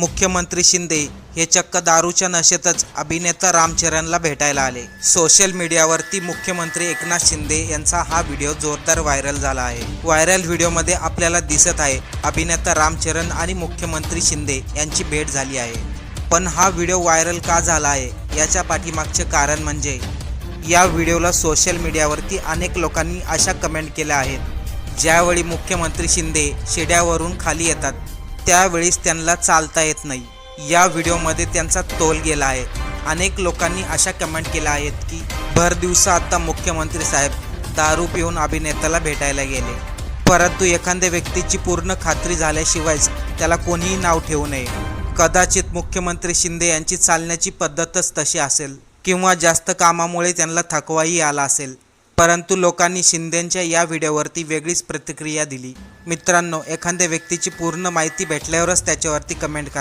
मुख्यमंत्री शिंदे हे चक्क दारूच्या नशेतच अभिनेता रामचरणला भेटायला आले। सोशल मीडियावरती मुख्यमंत्री एकनाथ शिंदे यांचा हा व्हिडिओ जोरदार व्हायरल झाला आहे। व्हायरल व्हिडिओमध्ये आपल्याला दिसत आहे अभिनेता रामचरण आणि मुख्यमंत्री शिंदे यांची भेट झाली आहे। पण हा व्हिडिओ व्हायरल का झाला आहे याच्या पाठीमागचे कारण म्हणजे या व्हिडिओला सोशल मीडियावरती अनेक लोकांनी अशा कमेंट केल्या आहेत, ज्यावेळी मुख्यमंत्री शिंदे शिड्यावरून खाली येतात त्यावेळीस त्यांना चालता येत नाही। या व्हिडिओमध्ये त्यांचा तोल गेला आहे। अनेक लोकांनी अशा कमेंट केल्या आहेत की भर दिवसा आता मुख्यमंत्री साहेब दारू पिऊन अभिनेत्याला भेटायला गेले, परंतु एखाद्या व्यक्तीची पूर्ण खात्री झाल्याशिवायच त्याला कोणीही नाव ठेवू नये। कदाचित मुख्यमंत्री शिंदे यांची चालण्याची पद्धतच तशी असेल किंवा जास्त कामामुळे त्यांना थकवाही आला असेल, परंतु लोकांनी शिंदेंच्या या व्हिडिओवरती वेगळीच प्रतिक्रिया दिली। मित्रांनो, एखाद्या व्यक्तीची पूर्ण माहिती भेटल्यावरच त्याच्यावरती कमेंट करा।